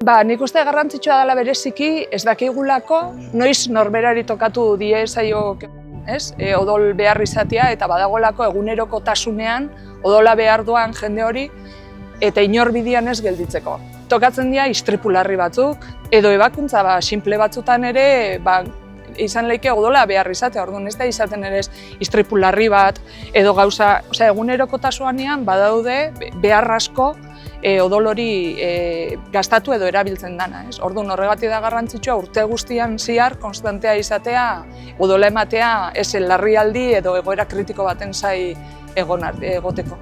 Nik uste garrantzitsua dela bereziki ez dakigulako noiz norberari tokatu diezaio odol behar izatea eta badagolako egunerokotasunean odola behar duan jende hori eta inor bidian ez gelditzeko. Tokatzen dira istripu larri batzuk edo ebakuntza sinple batzutan ere izan leike odola behar izatea, orduan ez da izaten ere istripu larri bat edo gauza, egunerokotasunean badaude behar asko odol hori gastatu edo erabiltzen dana. Orduan horregatik da garrantzitsua urte guztian zehar konstantea izatea, odola ematea ez larrialdi edo egoera kritiko baten zai egoteko.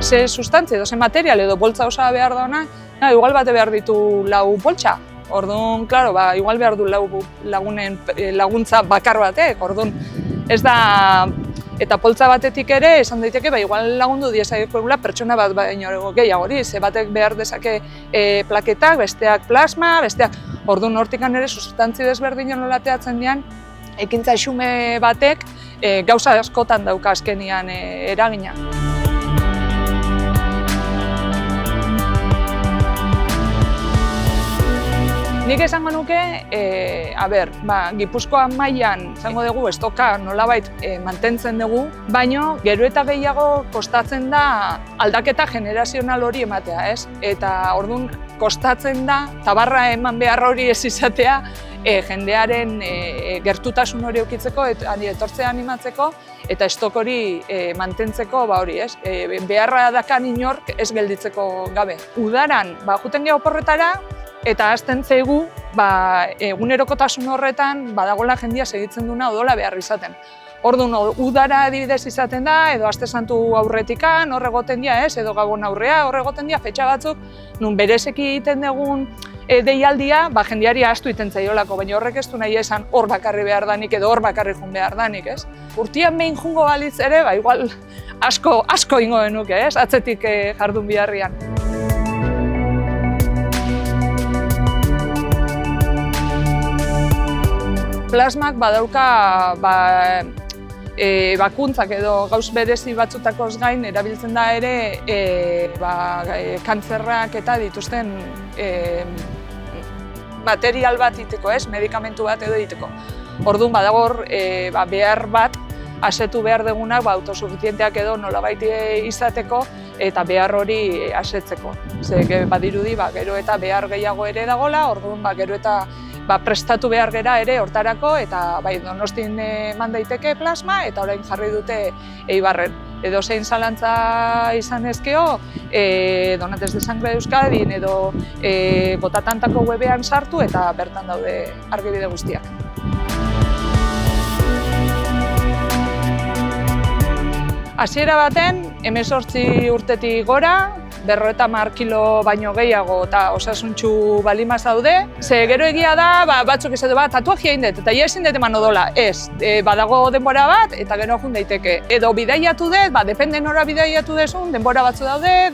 Ze sustantzia edo ze material edo boltza osa behar dauna, igual bate behar ditu 4 boltsa. Orduan, igual behar du 4 lagunen laguntza bakar batek, orduan ez da, eta poltza batetik ere, esan daiteke, igual lagundu diezaiekula pertsona bat baino gehiagori, ze batek behar dezake plaketak, besteak plasma, besteak, orduan hortikan ere sustantzi desberdinen nolateatzen dian, ekintza xume batek gauza askotan dauka azkenian eragina. Nik esango nuke, Gipuzkoa mailan izango dugu estoka nolabait mantentzen dugu, baino gero eta gehiago kostatzen da aldaketa generazional hori ematea, ez? Eta orduan kostatzen da tabarra eman behar hori ez izatea jendearen gertutasun hori eukitzeko, etortzea animatzeko eta estok hori mantentzeko hori, ez? Beharra dakan inork ez gelditzeko gabe. Udaran, juten geha oporretara, eta hasten zaigu, egunerokotasun horretan badagoela jendia segitzen duna odola behar izaten. Orduan, udara adibidez izaten da, edo Aste Santu aurretikan hor egoten dira, edo Gabon aurrea hor egoten dira, fetxa batzuk, nun berezeki egiten dugun deialdia, jendiari ahaztu egiten zaiolako, baina horrek ez du nahi esan hor bakarri behar danik edo hor bakarri jun behar danik, ez? Urtean behin jungo balitz ere, igual asko ingo genuke, ez? Atzetik jardun biharrian. Plasmak badauka bakuntzak edo gauz berezi batzutakoz gain erabiltzen da ere kantzerrak eta dituzten material bat iteko, medikamentu bat edo iteko. Orduan badagor behar bat asetu behar degunak autosuficienteak edo nolabait izateko eta behar hori asetzeko. Badirudi gero eta behar gehiago ere dagoela, orduan gero eta prestatu behar gera ere hortarako eta Donostian eman daiteke plasma eta orain jarri dute Eibarren. Edo zein zalantza izan ezkeo, Donantes de Sangre de Euskadin edo Botatantako webean sartu eta bertan daude argibide guztiak. Hasiera baten, 18 urtetik gora, 50 kilo baino gehiago eta osasuntsu balima zaude. Ze gero egia da, batzuk ez edo tatuajia indet eta ezin dut eman odola. Ez, badago denbora bat eta gero jun daiteke. Edo bidaiatu dut, depende nora bidaiatu dezun, denbora batzu daude,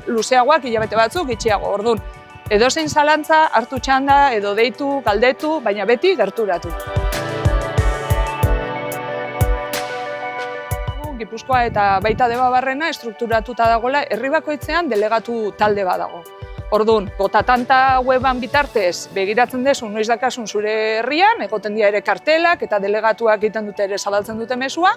luzeagoak, hilabete batzuk, itxiago, orduan. Edozein zalantza hartu txanda, edo deitu, galdetu, baina beti gerturatu. Gipuzkoa eta baita Debabarrena estrukturatuta dagoela herri bakoitzean delegatu talde bat dago. Orduan, Botatanta weban bitartez begiratzen dezu noiz dakasun zure herrian, egoten dira ere kartelak eta delegatuak egiten dute ere zabaltzen dute mezua,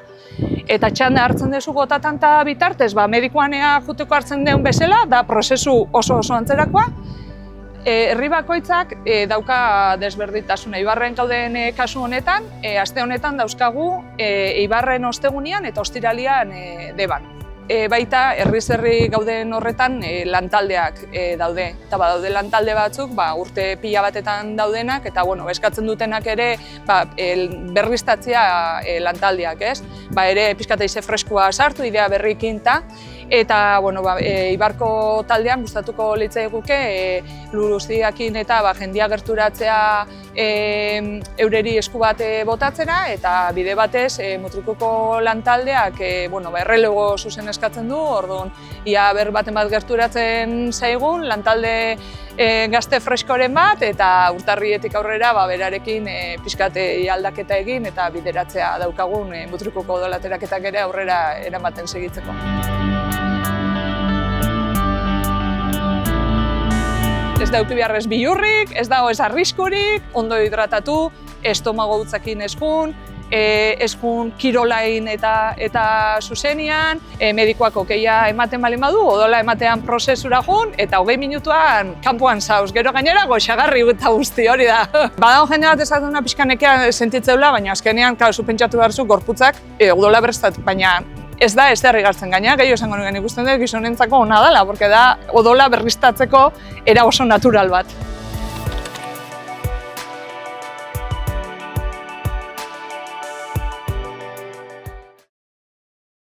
eta txanda hartzen dezu Botatanta bitartez, medikuan juteko hartzen deun bezala, da prozesu oso antzerakoa. Herri bakoitzak dauka desberdintasuna. Eibarren gauden kasu honetan, aste honetan dauzkagu Eibarren ostegunean eta ostiralean Deban. Baita herriz herri gauden horretan lantaldeak daude. Eta badaude lantalde batzuk urte pila batetan daudenak eta eskatzen dutenak ere berriztatzea lantaldeak, ez? Ere pixkata ize freskua sartu, idea berrikinta. Eta Eibarko taldean gustatuko litzaiguke Luruzdiakin eta jendia gerturatzea eureri esku bat botatzera, eta bide batez Mutrikuko lantaldeak errelego zuzen eskatzen du, orduan ia baten bat gerturatzen zaigun, lantalde gazte freskoren bat, eta urtarrietik aurrera berarekin pixkat aldaketa egin eta bideratzea daukagun Mutrikuko odolateraketak ere aurrera eramaten segitzeko. Ez da eduki beharrez bihurrik, ez dago ez arriskurik, ondo hidratatu, estomago hutsakin eskun kirolain eta zuzenian, medikoak okeia ematen baldin badu, odola ematean prozesura joan, eta 20 minutuan kanpoan zauz, gero gainera goxagarri eta guzti hori da. Badago jende bat esatuna pixkanekea sentitzeula, baina azkenean, zu pentsatu behar zu, gorputzak odola berrestat, baina ez da ez derrigartzen gaina, gehiago esango nuken ikusten dut gizonentzako ona dela, porque da odola berriztatzeko era oso natural bat.